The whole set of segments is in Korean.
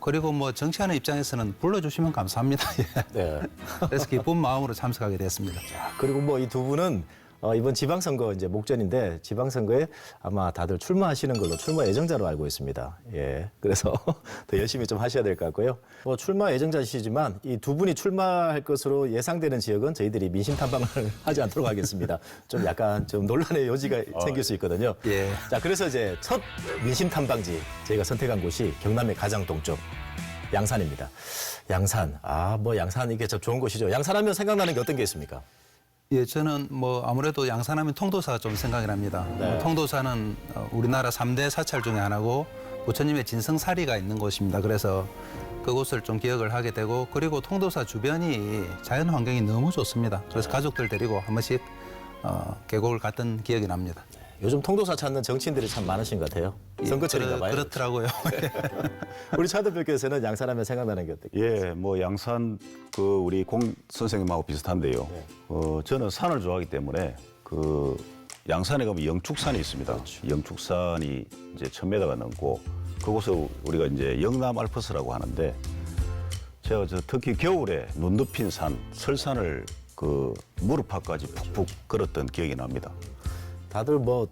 그리고 뭐 정치하는 입장에서는 불러주시면 감사합니다. 예. 네. 그래서 기쁜 마음으로 참석하게 됐습니다. 그리고 뭐 이 두 분은 이번 지방선거 이제 목전인데 지방선거에 아마 다들 출마하시는 걸로 출마 예정자로 알고 있습니다. 예. 그래서 더 열심히 좀 하셔야 될 것 같고요. 뭐 출마 예정자시지만 이 두 분이 출마할 것으로 예상되는 지역은 저희들이 민심 탐방을 하지 않도록 하겠습니다. 좀 약간 좀 논란의 여지가 생길 수 있거든요. 예. 자, 그래서 이제 첫 민심 탐방지 저희가 선택한 곳이 경남의 가장 동쪽 양산입니다. 양산. 뭐 양산 이게 참 좋은 곳이죠. 양산하면 생각나는 게 어떤 게 있습니까? 예, 저는 뭐 아무래도 양산하면 통도사가 좀 생각이 납니다. 네. 통도사는 우리나라 3대 사찰 중에 하나고 부처님의 진성사리가 있는 곳입니다. 그래서 그곳을 좀 기억을 하게 되고 그리고 통도사 주변이 자연 환경이 너무 좋습니다. 그래서 가족들 데리고 한 번씩 계곡을 갔던 기억이 납니다. 요즘 통도사 찾는 정치인들이 참 많으신 것 같아요. 선거철인가 봐요. 그렇더라고요. 우리 차 대표께서는 양산하면 생각나는 게 어떻게? 예, 뭐 양산 우리 공 선생님하고 비슷한데요. 저는 산을 좋아하기 때문에 양산에 가면 영축산이 있습니다. 영축산이 이제 1000m가 넘고 그곳을 우리가 이제 영남 알프스라고 하는데 제가 특히 겨울에 눈 덮인 산 설산을 무릎팍까지 푹푹 걸었던 기억이 납니다. 다들 뭐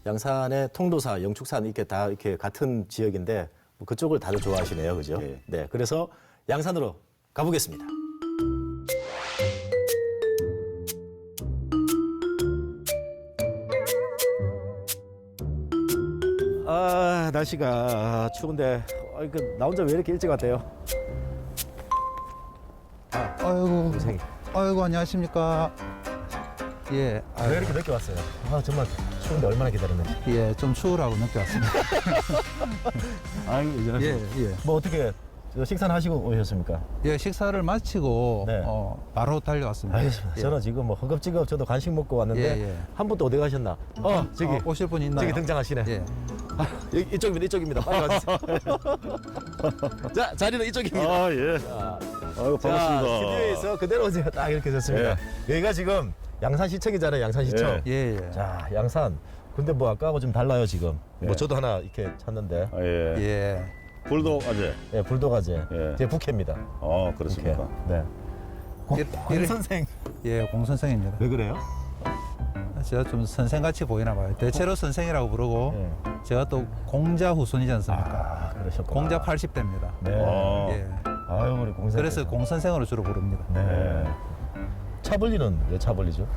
양산의 통도사, 영축산 이렇게 다 이렇게 같은 지역인데 뭐 그쪽을 다들 좋아하시네요, 그죠? 예. 네, 그래서 양산으로 가보겠습니다. 날씨가 추운데 나 혼자 왜 이렇게 일찍 왔대요? 아이고, 선생님. 아이고 안녕하십니까. 예, 왜 이렇게 늦게 왔어요? 정말 추운데 얼마나 기다렸네. 예, 좀 추우라고 늦게 왔습니다. 아이고, 예, 예. 뭐 어떻게 식사는 하시고 오셨습니까? 예, 식사를 마치고 네. 바로 달려왔습니다. 알겠습니다. 예. 저는 지금 뭐 허겁지겁 저도 간식 먹고 왔는데 예, 예. 한 분 또 어디 가셨나? 저기 오실 분 있나요? 저기 등장하시네. 예. 이쪽입니다. 빨리 와주세요. 자, 자리는 이쪽입니다. 예. 아이고 자, 반갑습니다. 스튜디오에서 그대로 제가 딱 이렇게 섰습니다. 여기가 지금 양산시청이잖아요. 양산시청. 예, 예. 자, 양산. 근데 뭐 아까하고 좀 달라요 지금. 뭐 저도 하나 이렇게 찾는데. 예. 예. 불독 아재. 예, 불도가제. 예. 제 북해입니다. 그렇습니까? 네. 공 이래- 선생. 예, 공 선생입니다. 왜 그래요? 제가 좀 선생같이 보이나 봐요. 대체로 선생이라고 부르고 예. 제가 또 공자 후손이지 않습니까? 그러셨구나. 공자 80대입니다. 네. 예. 아유, 우리 공 선생. 그래서 공 선생으로 주로 부릅니다. 네. 차벌리는 왜 차벌리죠?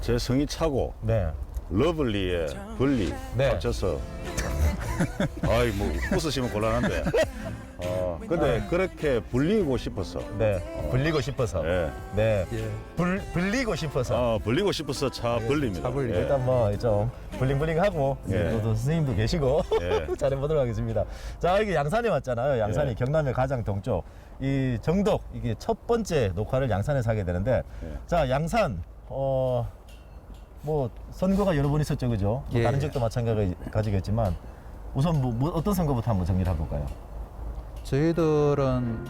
제 성이 차고 네. 러블리의 분리 네. 합쳐서 뭐 웃으시면 곤란한데 근데 그렇게 불리고 싶어서 네. 불리고 싶어서. 예. 네. 예. 불리고 싶어서. 불리고 싶어서 차 벌립니다. 차 벌리. 예. 일단 뭐 좀 블링블링하고 예. 또 선생님도 계시고 예. 잘해보도록 하겠습니다. 자, 이게 양산에 왔잖아요. 양산이 예. 경남의 가장 동쪽. 이 정독 이게 첫 번째 녹화를 양산에서 하게 되는데 예. 자, 양산 뭐 선거가 여러 번 있었죠, 그죠? 뭐 예. 다른 지역도 마찬가지겠지만 우선 뭐 어떤 선거부터 한번 정리를 해볼까요? 저희들은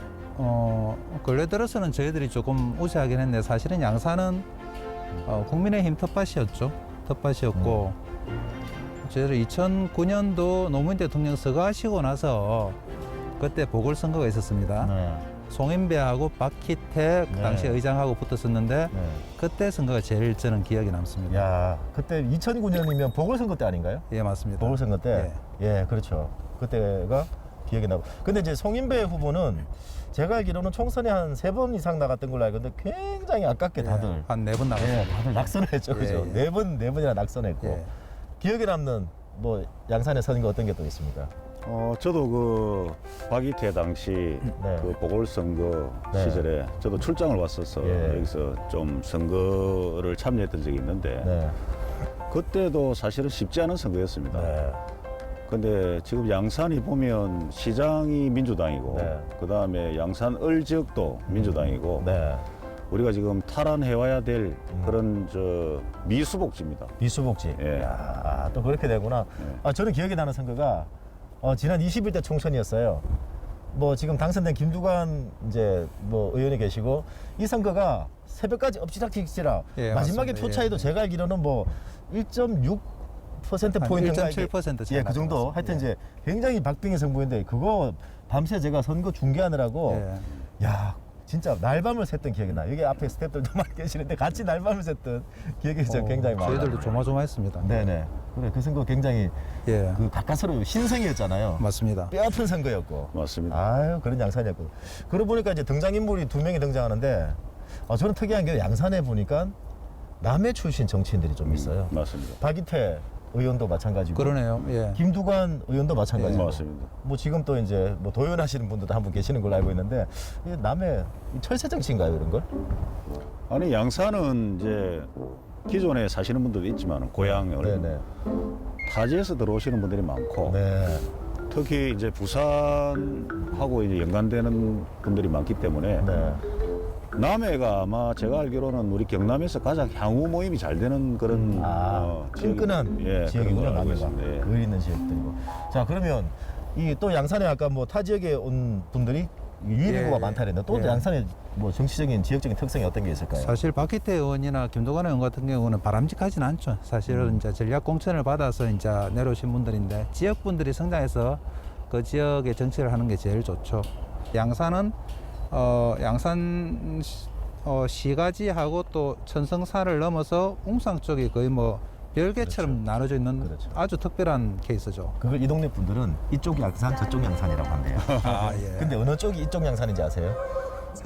근래 들어서는 저희들이 조금 우세하긴 했는데 사실은 양산은 국민의힘 텃밭이었죠. 텃밭이었고 저희들 2009년도 노무현 대통령 서거하시고 나서 그때 보궐선거가 있었습니다. 네. 송인배하고 박희택 네. 당시 의장하고 붙었었는데 네. 그때 선거가 제일 저는 기억이 남습니다. 야, 그때 2009년이면 보궐선거 때 아닌가요? 예, 맞습니다. 보궐선거 때? 예, 그렇죠. 그때가 기억이 나고. 근데 이제 송인배 후보는 제가 알기로는 총선에 한 3번 이상 나갔던 걸로 알고 있는데 굉장히 아깝게 다들. 한 4번 나갔습니다. 예, 다들 낙선을 했죠. 예, 그죠? 예. 4번이나 낙선했고. 예. 기억에 남는 뭐 양산의 선거 어떤 게 또 있습니까? 저도 박이태 당시 네. 보궐선거 네. 시절에 저도 출장을 왔어서 예. 여기서 좀 선거를 참여했던 적이 있는데 네. 그때도 사실은 쉽지 않은 선거였습니다. 네. 근데 지금 양산이 보면 시장이 민주당이고 네. 그다음에 양산 을지역도 민주당이고 네. 우리가 지금 탈환해와야 될 그런 미수복지입니다. 미수복지. 예. 야, 또 그렇게 되구나. 저는 기억에 나는 선거가 지난 21대 총선이었어요. 뭐 지금 당선된 김두관 이제 뭐 의원이 계시고 이 선거가 새벽까지 엎치락뒤치락 예, 마지막에 맞습니다. 표 차이도 예. 제가 알기로는 뭐 1.6% 포인트인가 1.7% 차이 예, 그 정도. 나지 하여튼 않았습니다. 이제 굉장히 박빙의 승부인데 그거 밤새 제가 선거 중계하느라고 예. 야 진짜 날밤을 샜던 기억이 나요. 여기 앞에 스태프들도 많이 계시는데 같이 날밤을 샜던 기억이 저 굉장히 많아요. 저희들도 조마조마했습니다. 네네. 그래 그 선거 굉장히 예. 그 가까스로 신성이었잖아요. 맞습니다. 뼈아픈 선거였고. 맞습니다. 아유 그런 양산이었고. 그러고 보니까 이제 등장인물이 2명이 등장하는데 저는 특이한 게 양산에 보니까 남해 출신 정치인들이 좀 있어요. 맞습니다. 박이태 의원도 마찬가지고. 그러네요. 예. 김두관 의원도 마찬가지고. 맞습니다. 뭐 지금 또 이제 뭐 도연하시는 분들도 한 분 계시는 걸로 알고 있는데 이 남해 철새 정치인가요 이런 걸? 아니 양산은 이제 기존에 사시는 분들도 있지만 고향을 네네. 타지에서 들어오시는 분들이 많고 네. 특히 이제 부산하고 이제 연관되는 분들이 많기 때문에 네. 남해가 아마 제가 알기로는 우리 경남에서 가장 향후 모임이 잘 되는 그런 끈끈한 지역이- 지역이군요 그런 걸로 알고 남해가. 있습니다. 예. 의 있는 지역들이고. 자 그러면 이 또 양산에 아까 뭐 타 지역에 온 분들이 유입 인구가 예, 많다 그랬는데 또 예. 양산에 뭐 정치적인 지역적인 특성이 어떤 게 있을까요? 사실 박희태 의원이나 김도관 의원 같은 경우는 바람직하진 않죠. 사실은 이제 전략 공천을 받아서 이제 내려오신 분들인데 지역 분들이 성장해서 그 지역의 정치를 하는 게 제일 좋죠. 양산은 양산 시가지하고 또 천성사를 넘어서 웅상 쪽이 거의 뭐 별개처럼 나눠져 있는 그렇죠. 아주 특별한 케이스죠. 그걸 이 동네 분들은 이쪽 양산 저쪽 양산이라고 한대요. 아 예. 근데 어느 쪽이 이쪽 양산인지 아세요?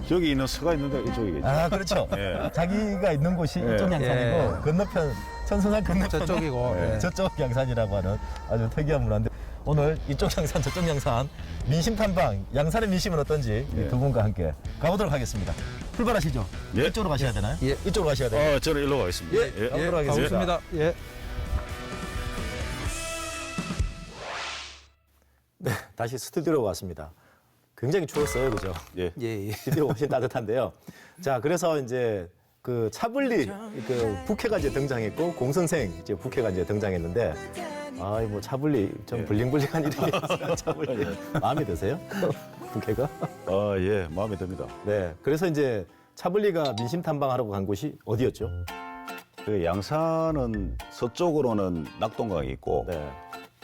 저기 있는 서가 있는데 이쪽이겠죠. 아 그렇죠. 예. 자기가 있는 곳이 예. 이쪽 양산이고 예. 건너편 천선산 건너편 저쪽이고 예. 저쪽 양산이라고 하는 아주 특이한 문화인데 오늘 이쪽 양산 저쪽 양산 민심 탐방 양산의 민심은 어떤지 예. 두 분과 함께 가보도록 하겠습니다. 출발하시죠. 예. 이쪽으로 가셔야 되나요? 예. 이쪽으로 가셔야 돼요. 저는 일로 가겠습니다. 예. 가보도록 하겠습니다. 가보겠습니다. 예. 네, 다시 스튜디오로 왔습니다. 굉장히 추웠어요, 그죠? 예. 예, 예. 스튜디오 훨씬 따뜻한데요. 자, 그래서 이제 그 차블리 그 부캐가 이제 등장했고 공선생 이제 부캐가 이제 등장했는데 아이 뭐 차블리 좀 예. 블링블링한 이름이었어요. 차블리 마음에 드세요? 부캐가? 예, 마음에 듭니다. 네. 그래서 이제 차블리가 민심 탐방하러 간 곳이 어디였죠? 그 양산은 서쪽으로는 낙동강이 있고 네.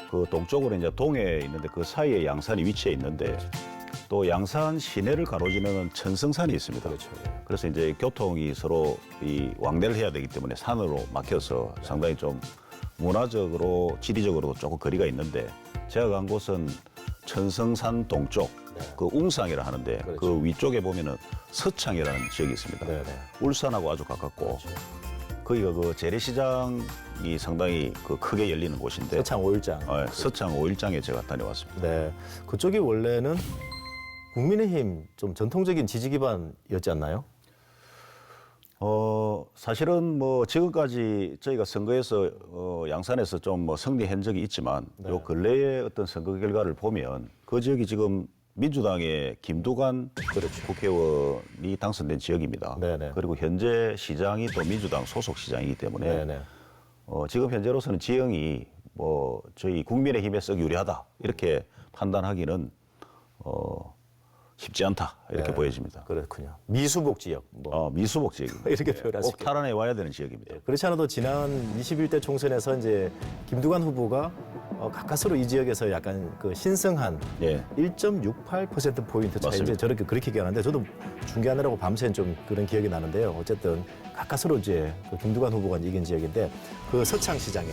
그 동쪽으로 이제 동해에 있는데 그 사이에 양산이 위치해 있는데 또 양산 시내를 가로지르는 천성산이 있습니다. 그렇죠. 그래서 이제 교통이 서로 이 왕래를 해야 되기 때문에 산으로 막혀서 상당히 좀 문화적으로 지리적으로도 조금 거리가 있는데 제가 간 곳은 천성산 동쪽 그 웅상이라 하는데 그렇죠. 그 위쪽에 보면은 서창이라는 지역이 있습니다. 네, 네. 울산하고 아주 가깝고 거기가 그 재래시장이 상당히 그 크게 열리는 곳인데 서창 5일장. 서창 5일장에 제가 다녀왔습니다. 네. 그쪽이 원래는 국민의힘 좀 전통적인 지지 기반이었지 않나요? 사실은 뭐 지금까지 저희가 선거에서 양산에서 좀 뭐 승리한 적이 있지만 네. 요 근래의 어떤 선거 결과를 보면 그 지역이 지금 민주당의 김두관 국회의원이 당선된 지역입니다. 네네. 그리고 현재 시장이 또 민주당 소속 시장이기 때문에 네네. 지금 현재로서는 지형이 뭐 저희 국민의힘에 썩 유리하다 이렇게 판단하기는 쉽지 않다 이렇게 네. 보여집니다. 그렇군요. 미수복 지역. 뭐 미수복 지역입니다. 이렇게 표현할 수 꼭 탈환해 와야 되는 지역입니다. 그렇지 않아도 지난 21대 총선에서 이제 김두관 후보가 가까스로 이 지역에서 약간 그 신성한 예. 1.68% 포인트 차이 맞습니다. 이제 저렇게 그렇게 기억하는데 저도 중계하느라고 밤새 좀 그런 기억이 나는데요. 어쨌든 가까스로 이제 그 김두관 후보가 이긴 지역인데 그 서창시장에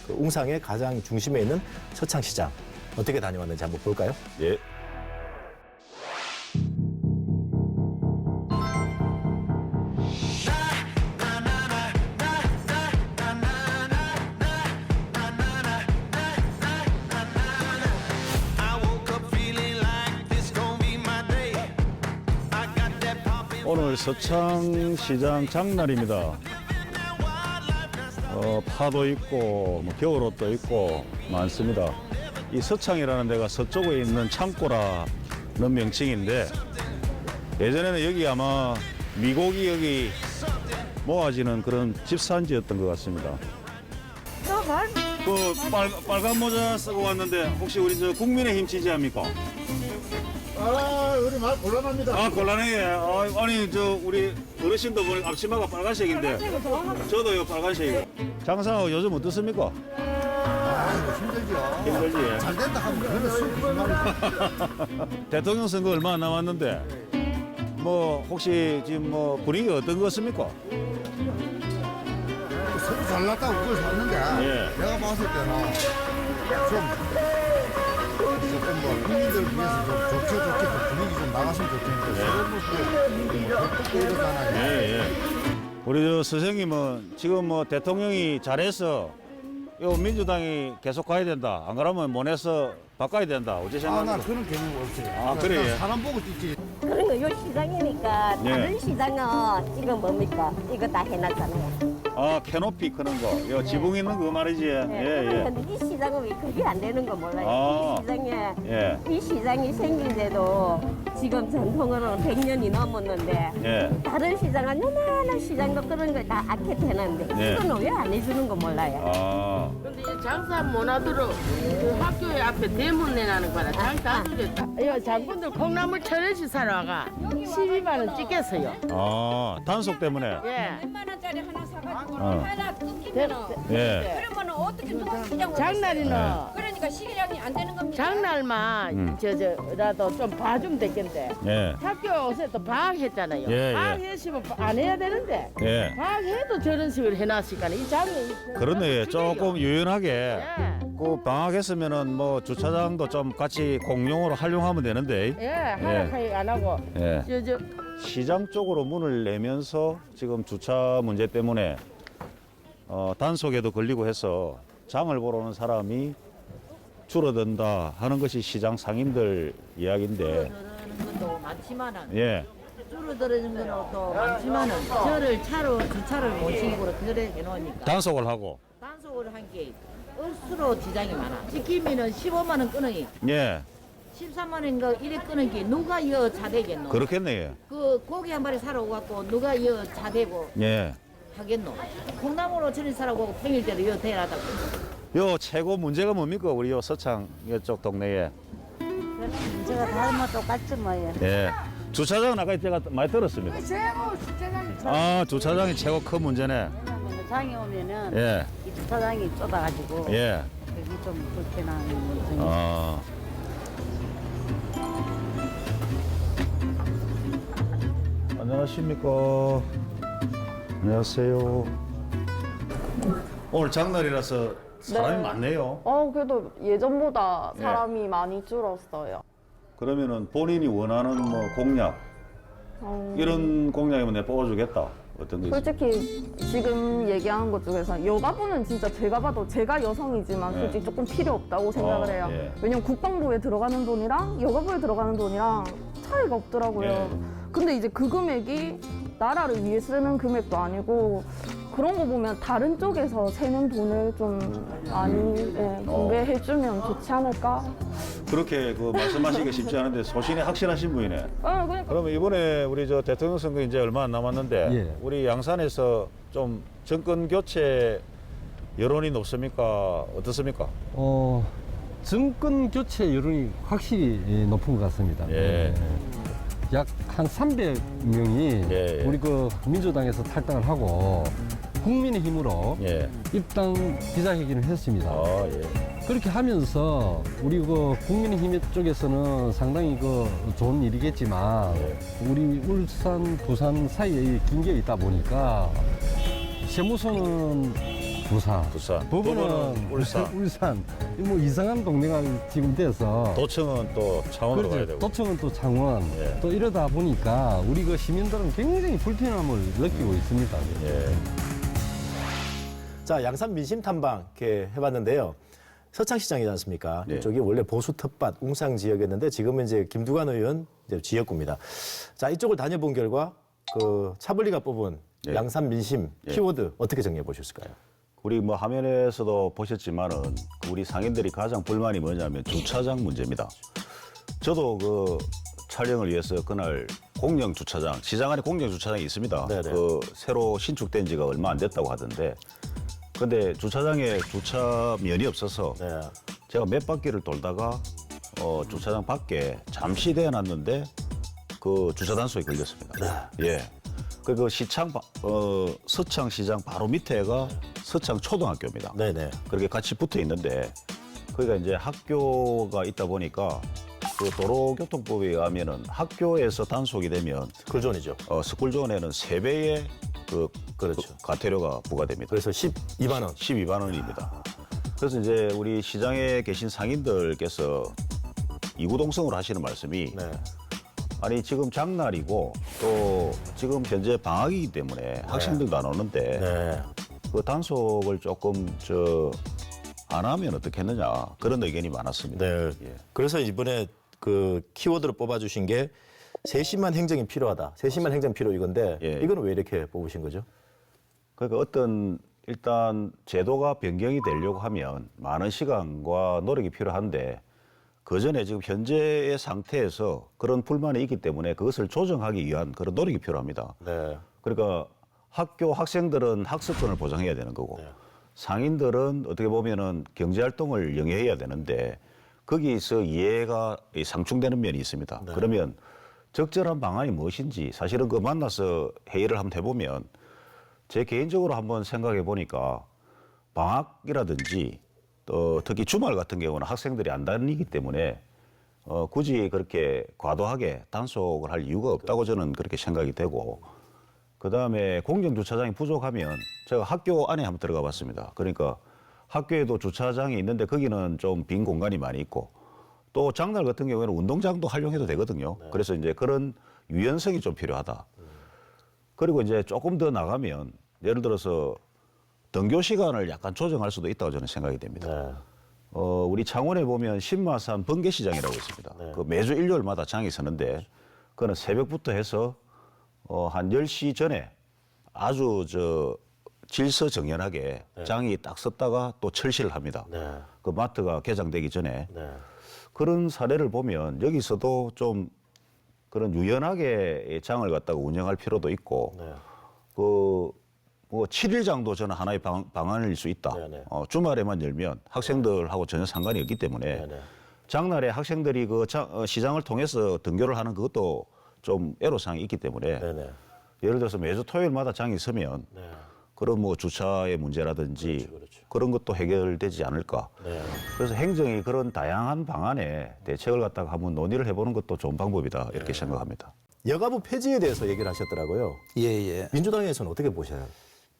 그 웅상의 가장 중심에 있는 서창시장 어떻게 다녀왔는지 한번 볼까요? 예. 오늘 서창시장 장날입니다. 파도 있고 뭐 겨울옷도 있고 많습니다. 이 서창이라는 데가 서쪽에 있는 창고라는 명칭인데 예전에는 여기 아마 미고기 여기 모아지는 그런 집산지였던 것 같습니다. 그 빨간 모자 쓰고 왔는데 혹시 우리 저 국민의힘 지지합니까? 우리 말 곤란합니다. 아 곤란해. 아니 저 우리 어르신도 보니 앞치마가 빨간색인데 저도요 빨간색이고. 장사하고 요즘 어떻습니까? 아이고 힘들죠. 힘들지. 잘 된다 하면 그거는 수많이 대통령 선거 얼마 안 남았는데 뭐 혹시 지금 뭐 분위기 어떤 것 같습니까? 서로 잘났다고 그걸 샀는데 예. 내가 봤을 때는 조금 뭐 국민들을 위해서 좀 좋게 좀 분위기 좀 나갔으면 좋겠는데 서로 뭐 이러잖아요. 예, 예. 우리 저 선생님은 지금 뭐 대통령이 잘해서 요 민주당이 계속 가야 된다. 안 그러면 못해서 바꿔야 된다. 어째 난 생각합니까? 그런 개념 없어요. 아, 그래요? 그냥 사람 보고 뛰지. 그런 거 요 시장이니까 예. 다른 시장은 이거 뭡니까? 이거 다 해놨잖아요. 아, 캐노피 크는 거. 요 지붕 있는 거 말이지. 예, 예. 근데 이 시장은 왜 그게 안 되는 거 몰라요. 아. 이 시장에 예. 이 시장이 생긴데도 지금 전통으로 100년이 넘었는데 예. 다른 시장은 요만한 시장도 그런 거 다 아켓해놨는데 예. 이거는 왜 안 해주는 거 몰라요. 아. 근데 이 장사 못하도록 그 학교에 앞에 대문 내놔는 거라 장사 안 되겠다. 이 장군들 콩나물 1,000원씩 사러 와가 12만 원 찍겠어요. 아, 단속 때문에. 예. 100만 원짜리 하나 사가지고 어. 하나 끊기면은 예. 그러면은 어떻게 또 시장 장날이는 그러니까 시장이 안 되는 겁니다. 장날만 저라도 좀 봐주면 되겠는데 예. 학교 요새 또 방학했잖아요. 예, 예. 방학했으면 안 해야 되는데 예. 방학해도 저런 식으로 해놨으니까 이 장이 그렇네. 조금 유연하게. 예. 그 방학했으면은 뭐 주차장도 좀 같이 공용으로 활용하면 되는데. 예, 하락하게 안 하고 예. 저 시장 쪽으로 문을 내면서 지금 주차 문제 때문에 단속에도 걸리고 해서 장을 보러 오는 사람이 줄어든다 하는 것이 시장 상인들 이야기인데. 줄어드는 것도 많지만은 예. 줄어드는 것도 많지만은 저를 차로 주차를 모시고 그래 해놓으니까 단속을 하고. 단속을 한 게 억수로 지장이 많아. 지키면은 15만 원 끊어기, 예. 13만 원인가 이래 끊은 게 누가 이어 차대겠노? 그렇겠네. 그 고기 한 마리 사러 오갖고 누가 이어 차대고 예. 하겠노? 콩나물 5천 원 사러 오고 평일 때도 이어 대라다고. 요 최고 문제가 뭡니까? 우리 요 서창 이쪽 동네에. 문제가 다른 똑같지 뭐예요. 예. 주차장은 아까 제가 많이 들었습니다. 아, 주차장이 최고 큰 문제네. 장이 오면은 예. 이 주차장이 좁아가지고 예. 여기 좀 불편한 문제. 아. 안녕하십니까. 안녕하세요. 오늘 장날이라서 사람이 네. 많네요. 그래도 예전보다 사람이 많이 줄었어요. 그러면은 본인이 원하는 뭐 공약 이런 공약이면 내가 뽑아주겠다. 어떤 게 있어요? 솔직히 지금 얘기하는 것 중에서 여가부는 진짜 제가 봐도 제가 여성이지만 네. 솔직히 조금 필요 없다고 생각을 해요. 예. 왜냐면 국방부에 들어가는 돈이랑 여가부에 들어가는 돈이랑 차이가 없더라고요. 예. 근데 이제 그 금액이 나라를 위해 쓰는 금액도 아니고 그런 거 보면 다른 쪽에서 새는 돈을 좀 많이 공개해주면 좋지 않을까? 그렇게 그 말씀하시기 쉽지 않은데 소신이 확실하신 분이네. 그러니까 그러면 이번에 우리 저 대통령 선거 이제 얼마 안 남았는데 예. 우리 양산에서 좀 정권 교체 여론이 높습니까? 어떻습니까? 정권 교체 여론이 확실히 높은 것 같습니다. 예. 약 한 300명이 예, 예. 우리 그 민주당에서 탈당을 하고 국민의힘으로 예. 입당 기자회견을 했습니다. 아, 예. 그렇게 하면서 우리 그 국민의힘 쪽에서는 상당히 그 좋은 일이겠지만 우리 울산, 부산 사이에 긴게 있다 보니까 세무서는 부산, 법원은 울산, 울산. 뭐 이상한 동네가 지금 돼서 도청은 또 창원으로 가야 되고. 도청은 또 창원. 예. 또 이러다 보니까 우리 그 시민들은 굉장히 불편함을 느끼고 있습니다. 예. 자, 양산 민심 탐방 이렇게 해봤는데요. 서창시장이지 않습니까? 네. 이쪽이 원래 보수 텃밭 웅상 지역이었는데 지금은 이제 김두관 의원 이제 지역구입니다. 자, 이쪽을 다녀본 결과 그 차블리가 뽑은 네. 양산 민심 네. 키워드 어떻게 정리해 보셨을까요? 우리 뭐 화면에서도 보셨지만은 우리 상인들이 가장 불만이 뭐냐면 주차장 문제입니다. 저도 그 촬영을 위해서 그날 공영 주차장, 시장 안에 공영 주차장이 있습니다. 네네. 그 새로 신축된 지가 얼마 안 됐다고 하던데, 근데 주차장에 주차면이 없어서 네. 제가 몇 바퀴를 돌다가 주차장 밖에 잠시 대놨는데 그 주차 단속에 걸렸습니다. 예. 그 서창시장 바로 밑에가 서창초등학교입니다. 네네. 그렇게 같이 붙어 있는데 거기가 이제 학교가 있다 보니까 그 도로교통법에 의하면은 학교에서 단속이 되면 쿨존이죠. 스쿨존에는 3배의 그렇죠. 과태료가 부과됩니다. 그래서 12만 원. 12만 원입니다. 그래서 이제 우리 시장에 계신 상인들께서 이구동성으로 하시는 말씀이 네. 아니 지금 장날이고 또 지금 현재 방학이기 때문에 학생들도 안 오는데 네. 그 단속을 조금 안 하면 어떻겠느냐 그런 의견이 많았습니다. 네. 예. 그래서 이번에 그 키워드로 뽑아주신 게 세심한 행정이 필요하다. 세심한 행정 필요 이건데 예. 이거는 왜 이렇게 뽑으신 거죠? 그러니까 어떤 일단 제도가 변경이 되려고 하면 많은 시간과 노력이 필요한데 그 전에 지금 현재의 상태에서 그런 불만이 있기 때문에 그것을 조정하기 위한 그런 노력이 필요합니다. 네. 그러니까 학교 학생들은 학습권을 보장해야 되는 거고 상인들은 어떻게 보면은 경제활동을 영위해야 되는데 거기서 이해가 상충되는 면이 있습니다. 그러면 적절한 방안이 무엇인지 사실은 그 만나서 회의를 한번 해보면 제 개인적으로 한번 생각해 보니까 방학이라든지 또 특히 주말 같은 경우는 학생들이 안 다니기 때문에 굳이 그렇게 과도하게 단속을 할 이유가 없다고 저는 그렇게 생각이 되고 그다음에 공정주차장이 부족하면 제가 학교 안에 한번 들어가 봤습니다. 그러니까 학교에도 주차장이 있는데 거기는 좀 빈 공간이 많이 있고 또 장날 같은 경우에는 운동장도 활용해도 되거든요. 그래서 이제 그런 유연성이 좀 필요하다. 그리고 이제 조금 더 나가면 예를 들어서 등교 시간을 약간 조정할 수도 있다고 저는 생각이 됩니다. 우리 창원에 보면 신마산 번개시장이라고 있습니다. 그 매주 일요일마다 장이 서는데 그거는 새벽부터 해서 한 10시 전에 아주 질서정연하게 장이 딱 섰다가 또 철시를 합니다. 그 마트가 개장되기 전에 그런 사례를 보면 여기서도 좀 그런 유연하게 장을 갖다가 운영할 필요도 있고 뭐 7일장도 저는 하나의 방안일 수 있다. 주말에만 열면 학생들하고 전혀 상관이 없기 때문에 장날에 학생들이 그 시장을 통해서 등교를 하는 그것도 좀 애로사항이 있기 때문에 예를 들어서 매주 토요일마다 장이 서면 그런 뭐 주차의 문제라든지 그런 것도 해결되지 않을까. 그래서 행정이 그런 다양한 방안에 대책을 갖다가 한번 논의를 해보는 것도 좋은 방법이다 이렇게 생각합니다. 여가부 폐지에 대해서 얘기를 하셨더라고요. 예. 민주당에서는 어떻게 보셔요?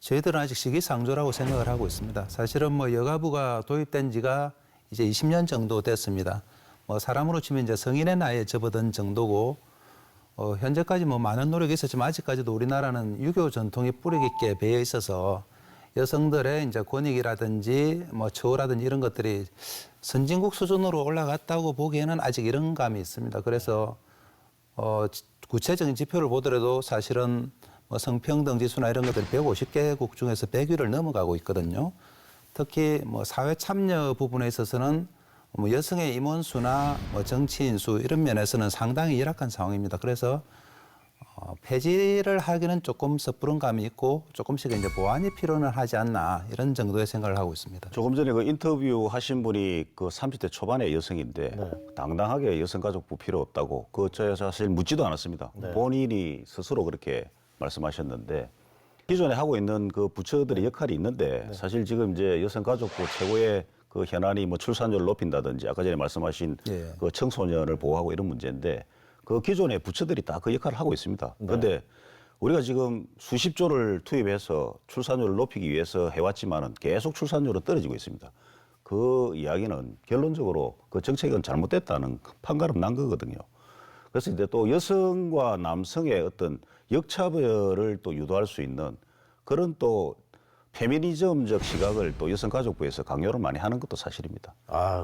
저희들은 아직 시기상조라고 생각을 하고 있습니다. 사실은 뭐 여가부가 도입된 지가 이제 20년 정도 됐습니다. 뭐 사람으로 치면 이제 성인의 나이에 접어든 정도고 현재까지 뭐 많은 노력이 있었지만 아직까지도 우리나라는 유교 전통이 뿌리 깊게 배어 있어서 여성들의 이제 권익이라든지 뭐 처우라든지 이런 것들이 선진국 수준으로 올라갔다고 보기에는 아직 이런 감이 있습니다. 그래서 구체적인 지표를 보더라도 사실은 뭐 성평등 지수나 이런 것들이 150개국 중에서 100위를 넘어가고 있거든요. 특히 뭐 사회 참여 부분에 있어서는 뭐 여성의 임원수나 뭐 정치인 수 이런 면에서는 상당히 열악한 상황입니다. 그래서 폐지를 하기는 조금 섣부른 감이 있고 조금씩 이제 보완이 필요는 하지 않나 이런 정도의 생각을 하고 있습니다. 조금 전에 그 인터뷰 하신 분이 그 30대 초반의 여성인데 당당하게 여성가족부 필요 없다고 제가 사실 묻지도 않았습니다. 본인이 스스로 그렇게 말씀하셨는데 기존에 하고 있는 그 부처들의 역할이 있는데 사실 지금 이제 여성가족부 최고의 그 현안이 뭐 출산율을 높인다든지 아까 전에 말씀하신 그 청소년을 보호하고 이런 문제인데 그 기존의 부처들이 다 그 역할을 하고 있습니다. 그런데 우리가 지금 수십조를 투입해서 출산율을 높이기 위해서 해왔지만은 계속 출산율은 떨어지고 있습니다. 그 이야기는 결론적으로 그 정책은 잘못됐다는 판가름 난 거거든요. 그래서 이제 또 여성과 남성의 어떤 역차별을 또 유도할 수 있는 그런 또 페미니즘적 시각을 또 여성가족부에서 강요를 많이 하는 것도 사실입니다.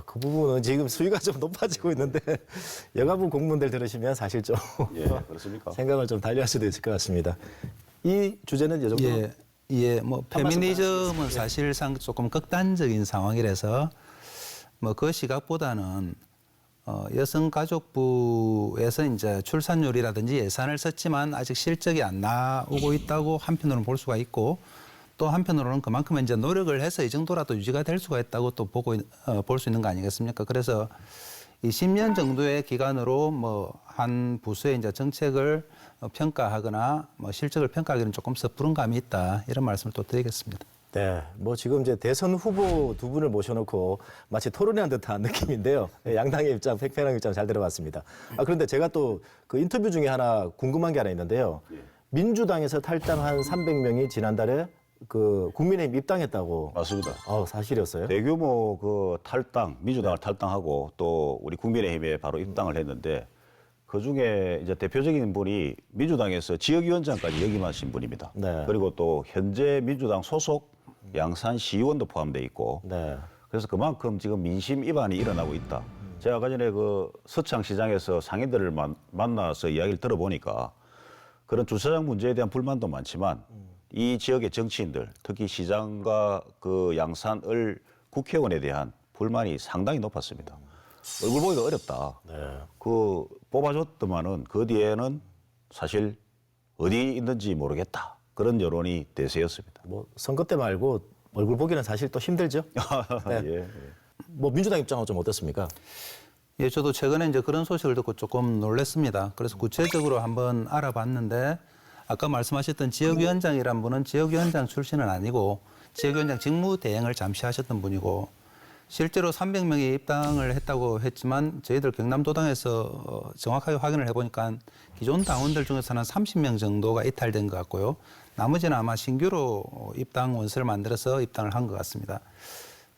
그 부분은 지금 수위가 좀 높아지고 있는데 여가부 공무원들 들으시면 사실 좀 그렇습니까? 생각을 좀 달리할 수도 있을 것 같습니다. 이 주제는 이 정도. 뭐 페미니즘은 사실상 조금 극단적인 상황이라서 뭐 그 시각보다는 여성가족부에서 이제 출산율이라든지 예산을 썼지만 아직 실적이 안 나오고 있다고 한편으로는 볼 수가 있고 또 한편으로는 그만큼 이제 노력을 해서 이 정도라도 유지가 될 수가 있다고 또 볼 수 있는 거 아니겠습니까? 그래서 이 10년 정도의 기간으로 뭐 한 부서의 이제 정책을 평가하거나 뭐 실적을 평가하기는 조금 섣부른 감이 있다 이런 말씀을 또 드리겠습니다. 네, 뭐 지금 이제 대선 후보 두 분을 모셔놓고 마치 토론회한 듯한 느낌인데요. 양당의 입장, 팽팽한 입장 잘 들어봤습니다. 그런데 제가 또 그 인터뷰 중에 하나 궁금한 게 하나 있는데요. 민주당에서 탈당한 300명이 지난달에 그 국민의힘 입당했다고. 맞습니다. 사실이었어요? 대규모 그 탈당, 민주당을 탈당하고 또 우리 국민의힘에 바로 입당을 했는데 그 중에 이제 대표적인 분이 민주당에서 지역위원장까지 역임하신 분입니다. 네. 그리고 또 현재 민주당 소속 양산 시의원도 포함되어 있고 네. 그래서 그만큼 지금 민심 위반이 일어나고 있다. 제가 아까 전에 그 서창시장에서 상인들을 만나서 이야기를 들어보니까 그런 주차장 문제에 대한 불만도 많지만 이 지역의 정치인들, 특히 시장과 그 양산을 국회의원에 대한 불만이 상당히 높았습니다. 얼굴 보기가 어렵다. 네. 그 뽑아줬더만은 그 뒤에는 사실 어디 있는지 모르겠다. 그런 여론이 대세였습니다. 뭐 선거 때 말고 얼굴 보기는 사실 또 힘들죠. 네. 예. 뭐 민주당 입장은 좀 어떻습니까? 예, 저도 최근에 이제 그런 소식을 듣고 조금 놀랐습니다. 그래서 구체적으로 한번 알아봤는데 아까 말씀하셨던 지역위원장이란 분은 지역위원장 출신은 아니고 지역위원장 직무 대행을 잠시 하셨던 분이고 실제로 300명이 입당을 했다고 했지만 저희들 경남도당에서 정확하게 확인을 해보니까 기존 당원들 중에서는 30명 정도가 이탈된 것 같고요. 나머지는 아마 신규로 입당 원서를 만들어서 입당을 한 것 같습니다.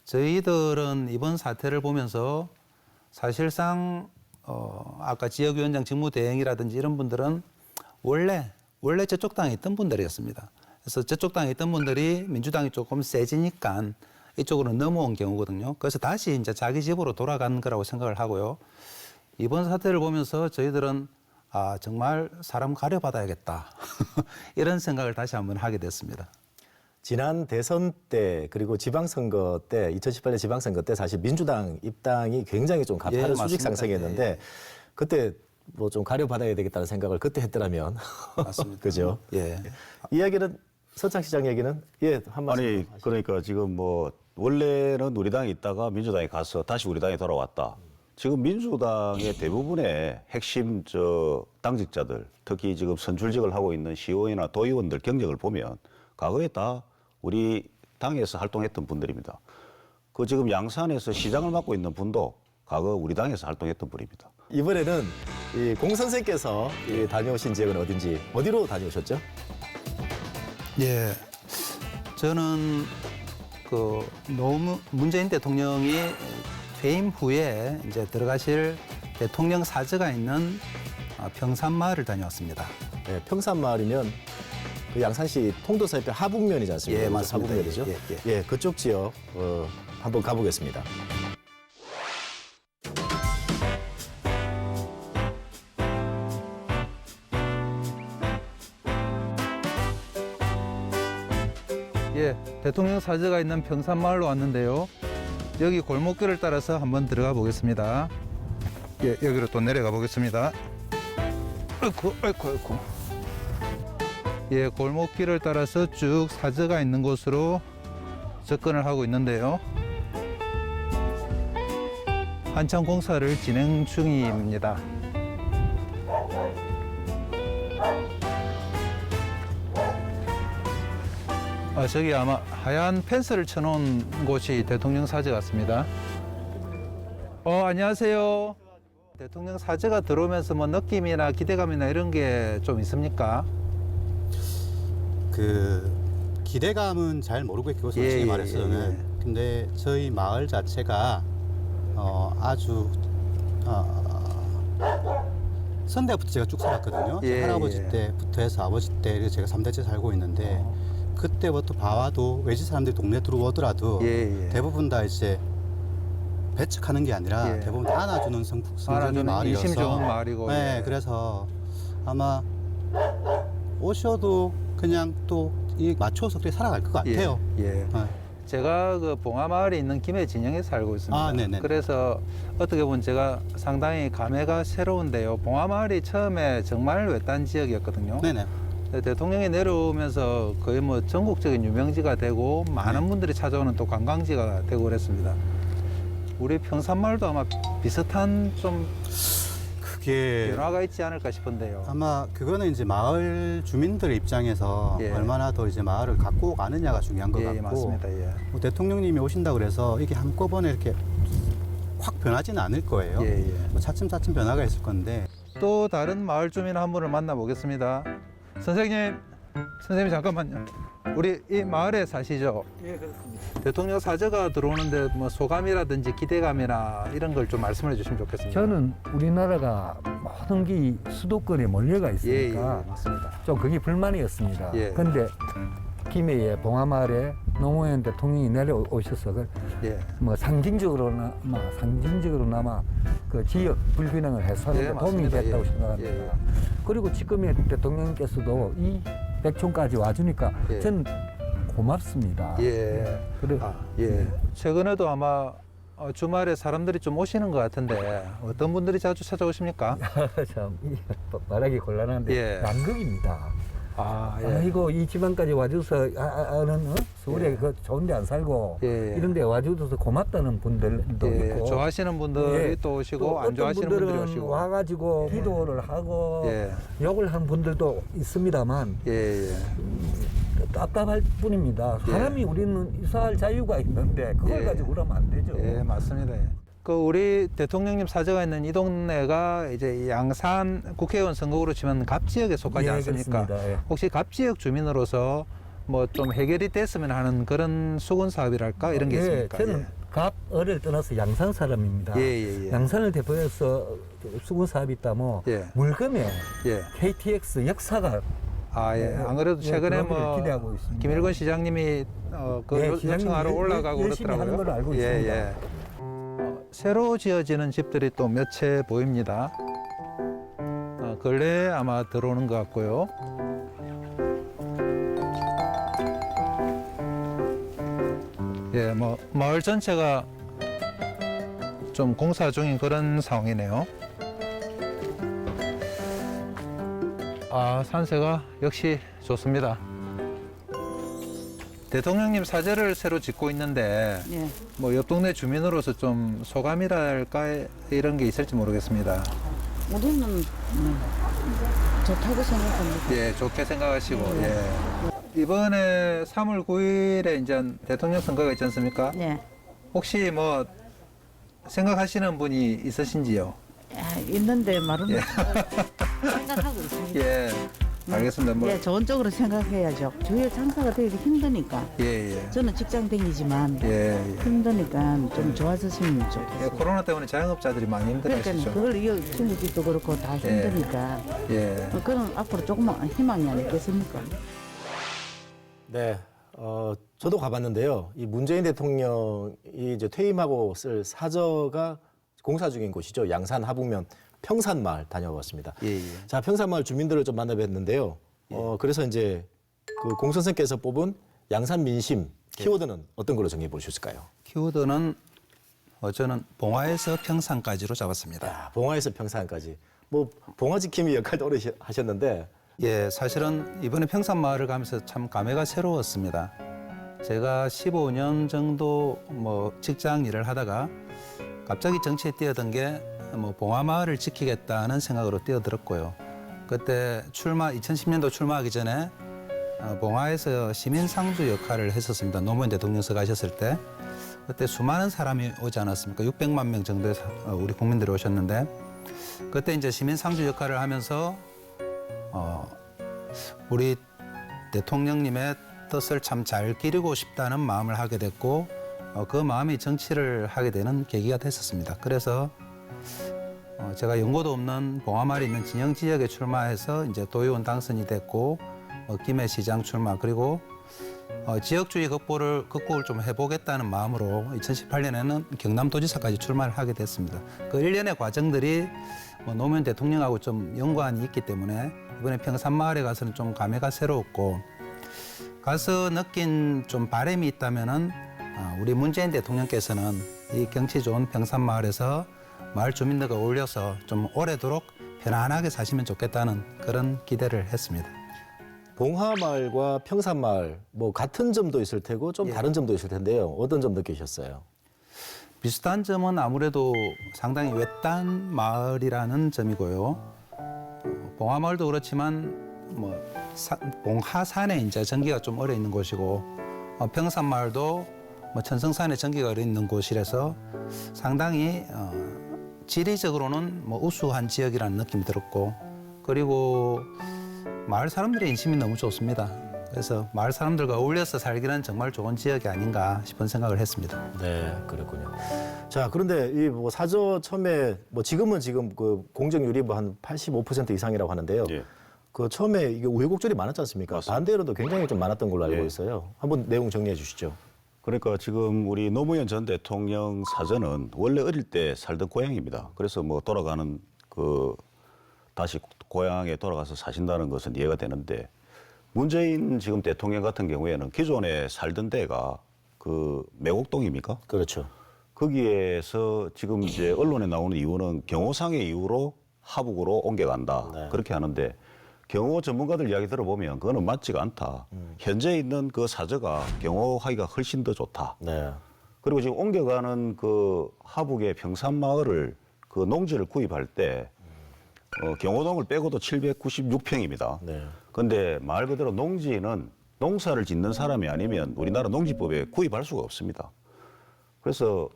저희들은 이번 사태를 보면서 사실상 아까 지역위원장 직무대행이라든지 이런 분들은 원래 저쪽 당에 있던 분들이었습니다. 그래서 저쪽 당에 있던 분들이 민주당이 조금 세지니까 이쪽으로 넘어온 경우거든요. 그래서 다시 이제 자기 집으로 돌아간 거라고 생각을 하고요. 이번 사태를 보면서 저희들은 정말 사람 가려받아야겠다. 이런 생각을 다시 한번 하게 됐습니다. 지난 대선 때 그리고 지방선거 때 2018년 지방선거 때 사실 민주당 입당이 굉장히 좀 가파른 예, 수직 맞습니다. 상승했는데 예. 그때 뭐 좀 가려받아야 되겠다는 생각을 그때 했더라면 맞습니다. 그죠? 예. 이야기는 서창시장 얘기는 한 말씀 아니 하시죠. 그러니까 지금 뭐 원래는 우리 당에 있다가 민주당에 가서 다시 우리 당에 돌아왔다. 지금 민주당의 대부분의 핵심 당직자들, 특히 지금 선출직을 하고 있는 시의원이나 도의원들 경력을 보면 과거에 다 우리 당에서 활동했던 분들입니다. 그 지금 양산에서 시장을 맡고 있는 분도 과거 우리 당에서 활동했던 분입니다. 이번에는 이 공 선생께서 이 다녀오신 지역은 어딘지 어디로 다녀오셨죠? 예, 저는 그 문재인 대통령이 퇴임 후에 이제 들어가실 대통령 사저가 있는 평산마을을 다녀왔습니다. 네, 평산마을이면 그 양산시 통도사협회 하북면이지 않습니까? 예, 맞습니다. 하북면이죠. 예. 그쪽 지역 한번 가보겠습니다. 예, 대통령 사저가 있는 평산마을로 왔는데요. 여기 골목길을 따라서 한번 들어가 보겠습니다. 예, 여기로 또 내려가 보겠습니다. 아이고. 예, 골목길을 따라서 쭉 사저가 있는 곳으로 접근을 하고 있는데요. 한참 공사를 진행 중입니다. 저기 아마 하얀 펜스를 쳐놓은 곳이 대통령 사저 같습니다. 안녕하세요. 대통령 사저가 들어오면서 뭐 느낌이나 기대감이나 이런 게 좀 있습니까? 그 기대감은 잘 모르고 있고 솔직히 말해서는 근데 저희 마을 자체가 아주 선대부터 제가 쭉 살았거든요. 할아버지 때부터 해서 아버지 때 제가 3대째 살고 있는데 그때부터 봐와도 외지 사람들이 동네 들어오더라도 대부분 다 이제 배척하는 게 아니라 대부분 다 안아주는 성적인 마을이어서 인심 좋은 마을이고 네, 그래서 아마 오셔도 그냥 또 이 맞춰서 그렇게 살아갈 것 같아요. 제가 그 봉화마을에 있는 김해 진영에 살고 있습니다. 네네. 그래서 어떻게 보면 제가 상당히 감회가 새로운데요. 봉화마을이 처음에 정말 외딴 지역이었거든요. 네네. 대통령이 내려오면서 거의 뭐 전국적인 유명지가 되고 많은 분들이 찾아오는 또 관광지가 되고 그랬습니다. 우리 평산마을도 아마 비슷한 좀 그게 변화가 있지 않을까 싶은데요. 아마 그거는 이제 마을 주민들 입장에서 예. 얼마나 더 이제 마을을 갖고 가느냐가 중요한 것 같고 맞습니다. 예. 뭐 대통령님이 오신다 그래서 이게 한꺼번에 이렇게 확 변하지는 않을 거예요. 예, 예. 뭐 차츰차츰 변화가 있을 건데 또 다른 마을 주민 한 분을 만나보겠습니다. 선생님 잠깐만요. 우리 이 마을에 사시죠? 예, 그렇습니다. 대통령 사저가 들어오는데 뭐 소감이라든지 기대감이나 이런 걸 좀 말씀해 주시면 좋겠습니다. 저는 우리나라가 모든 게 수도권에 몰려가 있으니까 맞습니다. 좀 그게 불만이었습니다. 예. 근데 김해의 봉하마을에 노무현 대통령이 내려오셔서 예. 뭐 상징적으로나마 그 지역 불균형을 해소하는 예, 데 도움이 맞습니다. 됐다고 예. 생각합니다. 예. 그리고 지금의 대통령께서도 이 백촌까지 와주니까 예. 저는 고맙습니다. 예. 그래. 예. 최근에도 아마 주말에 사람들이 좀 오시는 것 같은데 어떤 분들이 자주 찾아오십니까? 참 말하기 곤란한데 예. 남극입니다. 예. 아이고 이 지방까지 와줘서 아는 서울에 예. 그 좋은데 안 살고 예. 이런데 와줘서 고맙다는 분들도 예. 있고 좋아하시는 분들이 예. 또 오시고 또 안 좋아하시는 어떤 분들이 분들은 오시고 와가지고 기도를 하고 예. 욕을 하는 분들도 있습니다만 예. 예. 답답할 뿐입니다. 예. 사람이 우리는 이사할 자유가 있는데 그걸 예. 가지고 그러면 안 되죠. 예, 맞습니다. 예. 그 우리 대통령님 사저가 있는 이 동네가 이제 양산 국회의원 선거구로 치면 갑 지역에 속하지 예, 않습니까? 그렇습니다. 예. 혹시 갑 지역 주민으로서 뭐 좀 해결이 됐으면 하는 그런 수군 사업이랄까 이런 게 있습니까? 저는 갑을을 떠나서 양산 사람입니다. 예. 양산을 대표해서 수군 사업이 있다면 예. 물금에 예. KTX 역사가 예. 안 그래도 예, 최근에 그런 뭐 걸 기대하고 있습니다. 김일권 시장님이 그 예, 요청하러 시장님이 올라가고 열심히 그렇더라고요. 하는 걸로 알고 있습니다. 예. 새로 지어지는 집들이 또 몇 채 보입니다. 근래에 아마 들어오는 것 같고요. 예, 뭐 마을 전체가 좀 공사 중인 그런 상황이네요. 산세가 역시 좋습니다. 대통령님 사저를 새로 짓고 있는데 예. 뭐 옆 동네 주민으로서 좀 소감이랄까 이런 게 있을지 모르겠습니다. 우리는 좋다고 생각합니다. 예, 좋게 생각하시고 예. 이번에 3월 9일에 이제 대통령 선거가 있지 않습니까? 예. 혹시 뭐 생각하시는 분이 있으신지요? 있는데 말은 생각하고 있습니다. 예, 알겠습니다. 뭐 예, 좋은 쪽으로 생각해야죠. 주요 장사가 되기 힘드니까. 예. 저는 직장 다니지만 예. 힘드니까 좀 좋아졌으면 예, 좋겠어요. 코로나 때문에 자영업자들이 많이 그러니까 힘들어하시죠. 그걸 이 친구들도 그렇고 다 힘드니까 예. 그럼 앞으로 조금만 희망이 아니겠습니까? 네, 저도 가봤는데요. 이 문재인 대통령이 이제 퇴임하고 쓸 사저가 공사 중인 곳이죠. 양산 하북면 평산마을 다녀왔습니다. 예. 자, 평산마을 주민들을 좀 만나뵀는데요. 그래서 이제 그 공 선생께서 뽑은 양산 민심 키워드는 어떤 걸로 정해 보셨을까요? 키워드는 저는 봉화에서 평산까지로 잡았습니다. 봉화에서 평산까지. 뭐 봉화 지킴이 역할도 오래 하셨는데. 예, 사실은 이번에 평산마을을 가면서 참 감회가 새로웠습니다. 제가 15년 정도 뭐 직장 일을 하다가 갑자기 정치에 뛰어든 게 뭐 봉화마을을 지키겠다는 생각으로 뛰어들었고요. 그때 2010년도 출마하기 전에 봉화에서 시민상주 역할을 했었습니다. 노무현 대통령서 가셨을 때. 그때 수많은 사람이 오지 않았습니까? 600만 명 정도의 우리 국민들이 오셨는데 그때 이제 시민상주 역할을 하면서 우리 대통령님의 뜻을 참 잘 기리고 싶다는 마음을 하게 됐고 그 마음이 정치를 하게 되는 계기가 됐었습니다. 그래서 제가 연고도 없는 봉화마을에 있는 진영 지역에 출마해서 이제 도의원 당선이 됐고 김해시장 출마 그리고 지역주의 극복을 좀 해보겠다는 마음으로 2018년에는 경남도지사까지 출마를 하게 됐습니다. 그 일련의 과정들이 노무현 대통령하고 좀 연관이 있기 때문에 이번에 평산마을에 가서는 좀 감회가 새로웠고 가서 느낀 좀 바람이 있다면은 우리 문재인 대통령께서는 이 경치 좋은 평산마을에서 마을 주민들과 어울려서 좀 오래도록 편안하게 사시면 좋겠다는 그런 기대를 했습니다. 봉화마을과 평산마을 뭐 같은 점도 있을 테고 좀 다른 점도 있을 텐데요. 어떤 점 느끼셨어요? 비슷한 점은 아무래도 상당히 외딴 마을이라는 점이고요. 봉화마을도 그렇지만 뭐 봉하산에 이제 전기가 좀 얼어 있는 곳이고 평산마을도 뭐 천성산에 전기가 얼어 있는 곳이라서 상당히 지리적으로는 뭐 우수한 지역이라는 느낌이 들었고 그리고 마을 사람들의 인심이 너무 좋습니다. 그래서 마을 사람들과 어울려서 살기는 정말 좋은 지역이 아닌가 싶은 생각을 했습니다. 네, 그렇군요. 자, 그런데 이 뭐 사저 처음에 뭐 지금은 그 공정률이 뭐 한 85% 이상이라고 하는데요. 예. 그 처음에 이게 우여곡절이 많았지 않습니까? 반대 여론도 굉장히 좀 많았던 걸로 알고 예. 있어요. 한번 내용 정리해 주시죠. 그러니까 지금 우리 노무현 전 대통령 사저는 원래 어릴 때 살던 고향입니다. 그래서 뭐 돌아가는 다시 고향에 돌아가서 사신다는 것은 이해가 되는데 문재인 지금 대통령 같은 경우에는 기존에 살던 데가 그 매곡동입니까? 그렇죠. 거기에서 지금 이제 언론에 나오는 이유는 경호상의 이유로 하북으로 옮겨간다. 네. 그렇게 하는데 경호 전문가들 이야기 들어보면 그거는 맞지가 않다. 현재 있는 그 사저가 경호하기가 훨씬 더 좋다. 네. 그리고 지금 옮겨가는 그 하북의 평산마을을 그 농지를 구입할 때 경호동을 빼고도 796평입니다. 네. 그런데 말 그대로 농지는 농사를 짓는 사람이 아니면 우리나라 농지법에 구입할 수가 없습니다. 그래서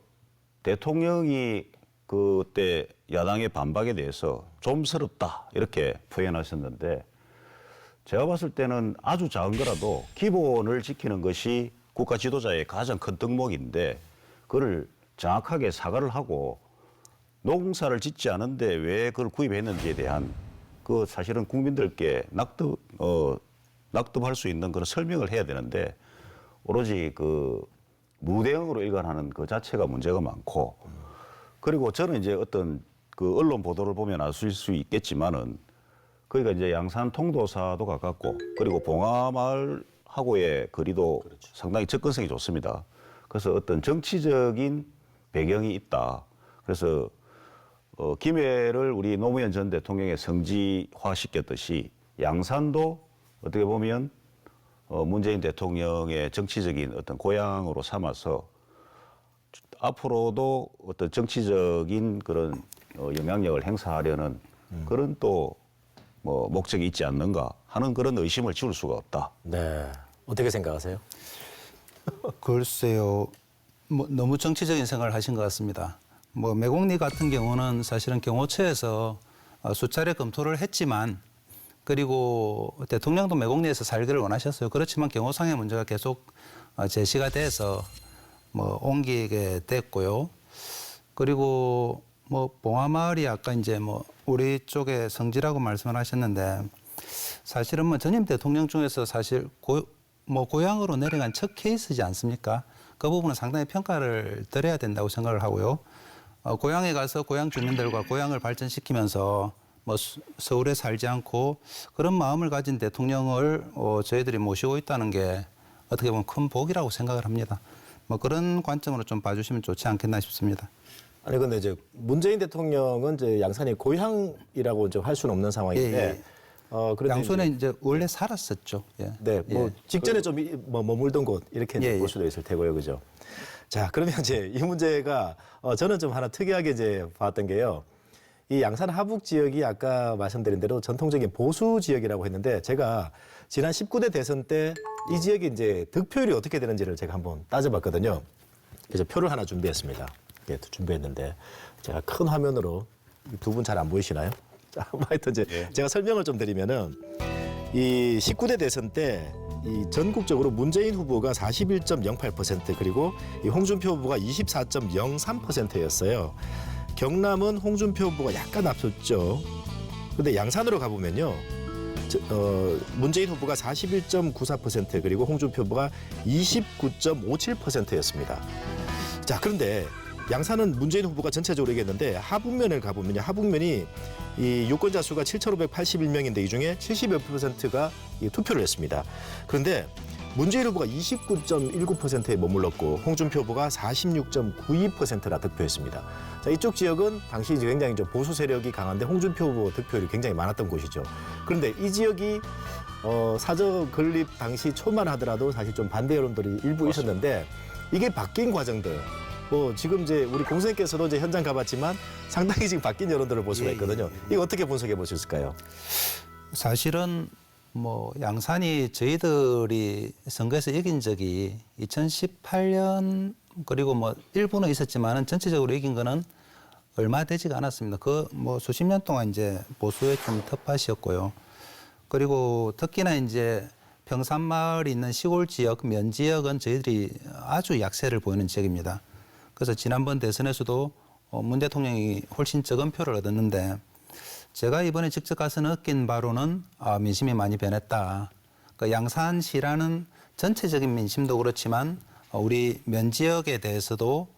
대통령이 그때 야당의 반박에 대해서 좀스럽다 이렇게 표현하셨는데 제가 봤을 때는 아주 작은 거라도 기본을 지키는 것이 국가 지도자의 가장 큰 덕목인데 그걸 정확하게 사과를 하고 농사를 짓지 않은데 왜 그걸 구입했는지에 대한 그 사실은 국민들께 낙득할 수 있는 그런 설명을 해야 되는데 오로지 그 무대응으로 일관하는 그 자체가 문제가 많고 그리고 저는 이제 어떤 그 언론 보도를 보면 아실 수 있겠지만은 거기가 이제 양산 통도사도 가깝고 그리고 봉화마을하고의 거리도 그렇죠. 상당히 접근성이 좋습니다. 그래서 어떤 정치적인 배경이 있다. 그래서 김해를 우리 노무현 전 대통령의 성지화시켰듯이 양산도 어떻게 보면 문재인 대통령의 정치적인 어떤 고향으로 삼아서 앞으로도 어떤 정치적인 그런 영향력을 행사하려는 그런 또 뭐 목적이 있지 않는가 하는 그런 의심을 지울 수가 없다. 네. 어떻게 생각하세요? 글쎄요, 뭐 너무 정치적인 생각을 하신 것 같습니다. 뭐 매곡리 같은 경우는 사실은 경호처에서 수차례 검토를 했지만 그리고 대통령도 매곡리에서 살기를 원하셨어요. 그렇지만 경호상의 문제가 계속 제시가 돼서 뭐 옮기게 됐고요. 그리고 뭐 봉화마을이 아까 이제 뭐 우리 쪽의 성지라고 말씀을 하셨는데 사실은 뭐 전임 대통령 중에서 사실 고향으로 내려간 첫 케이스지 않습니까? 그 부분은 상당히 평가를 드려야 된다고 생각을 하고요. 고향에 가서 고향 주민들과 고향을 발전시키면서 뭐 서울에 살지 않고 그런 마음을 가진 대통령을 저희들이 모시고 있다는 게 어떻게 보면 큰 복이라고 생각을 합니다. 뭐 그런 관점으로 좀 봐주시면 좋지 않겠나 싶습니다. 아니 근데 이제 문재인 대통령은 이제 양산이 고향이라고 이제 할 수는 없는 상황인데 그래도 양손에 이제 원래 살았었죠. 예. 네, 뭐 직전에 좀 뭐 머물던 곳 이렇게 이제 볼 수도 있을 테고요, 그죠? 자, 그러면 이제 이 문제가 저는 좀 하나 특이하게 이제 봤던 게요. 이 양산 하북 지역이 아까 말씀드린 대로 전통적인 보수 지역이라고 했는데 제가 지난 19대 대선 때 이 지역이 이제 득표율이 어떻게 되는지를 제가 한번 따져봤거든요. 그래서 표를 하나 준비했습니다. 네, 준비했는데 제가 큰 화면으로 두 분 잘 안 보이시나요? 자, 하여튼 이제 제가 설명을 좀 드리면은 이 19대 대선 때 이 전국적으로 문재인 후보가 41.08% 그리고 이 홍준표 후보가 24.03%였어요. 경남은 홍준표 후보가 약간 앞섰죠. 그런데 양산으로 가보면요. 문재인 후보가 41.94% 그리고 홍준표 후보가 29.57%였습니다. 자, 그런데 양산은 문재인 후보가 전체적으로 이겼는데 하북면을 가보면요. 하북면이 이 유권자 수가 7,581명인데 이 중에 70%가 투표를 했습니다. 그런데 문재인 후보가 29.19%에 머물렀고 홍준표 후보가 46.92%나 득표했습니다. 자, 이쪽 지역은 당시 굉장히 좀 보수 세력이 강한데 홍준표 후보 득표율이 굉장히 많았던 곳이죠. 그런데 이 지역이 사저 건립 당시 초만 하더라도 사실 좀 반대 여론들이 일부 있었는데 이게 바뀐 과정들 뭐 지금 이제 우리 공선생께서도 이제 현장 가봤지만 상당히 지금 바뀐 여론들을 볼 수가 있거든요. 이거 어떻게 분석해 보셨을까요? 사실은 뭐 양산이 저희들이 선거에서 이긴 적이 2018년 그리고 뭐 일부는 있었지만은 전체적으로 이긴 거는 얼마 되지가 않았습니다. 그 뭐 수십 년 동안 이제 보수의 좀 텃밭이었고요. 그리고 특히나 이제 평산마을이 있는 시골 지역, 면 지역은 저희들이 아주 약세를 보이는 지역입니다. 그래서 지난번 대선에서도 문 대통령이 훨씬 적은 표를 얻었는데 제가 이번에 직접 가서 느낀 바로는 민심이 많이 변했다. 그 양산시라는 전체적인 민심도 그렇지만 우리 면 지역에 대해서도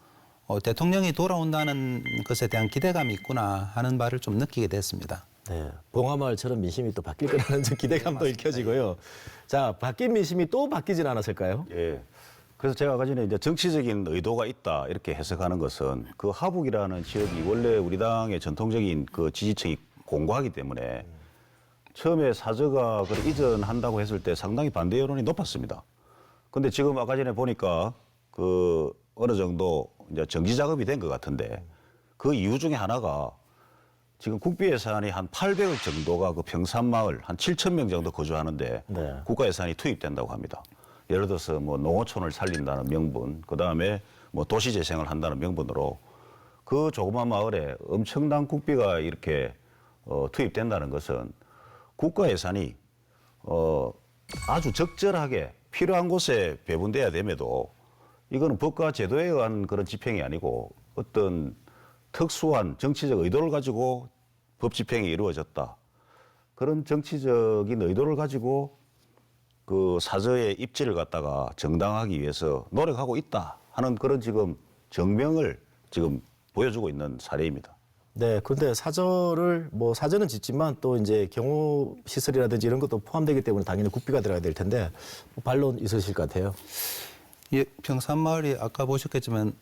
대통령이 돌아온다는 것에 대한 기대감이 있구나 하는 바를 좀 느끼게 됐습니다. 네, 봉화마을처럼 민심이 또 바뀔 거라는 좀 기대감도 읽혀지고요. 자, 바뀐 민심이 또 바뀌진 않았을까요? 예. 그래서 제가 아까 전에 이제 정치적인 의도가 있다 이렇게 해석하는 것은 그 하북이라는 지역이 원래 우리 당의 전통적인 그 지지층이 공고하기 때문에 처음에 사저가 이전한다고 했을 때 상당히 반대 여론이 높았습니다. 근데 지금 아까 전에 보니까 그 어느 정도 이제 정지 작업이 된 것 같은데 그 이유 중에 하나가 지금 국비 예산이 한 800억 정도가 그 평산마을 한 7,000명 정도 거주하는데 네. 국가 예산이 투입된다고 합니다. 예를 들어서 뭐 농어촌을 살린다는 명분, 그 다음에 뭐 도시 재생을 한다는 명분으로 그 조그만 마을에 엄청난 국비가 이렇게 투입된다는 것은 국가 예산이 아주 적절하게 필요한 곳에 배분돼야 됨에도 이거는 법과 제도에 의한 그런 집행이 아니고 어떤 특수한 정치적 의도를 가지고 법 집행이 이루어졌다. 그런 정치적인 의도를 가지고 그 사저의 입지를 갖다가 정당하기 위해서 노력하고 있다 하는 그런 지금 정명을 지금 보여주고 있는 사례입니다. 네, 그런데 사저는 짓지만 또 이제 경호 시설이라든지 이런 것도 포함되기 때문에 당연히 국비가 들어가야 될 텐데 반론 있으실 것 같아요. 예, 평산마을이 아까 보셨겠지만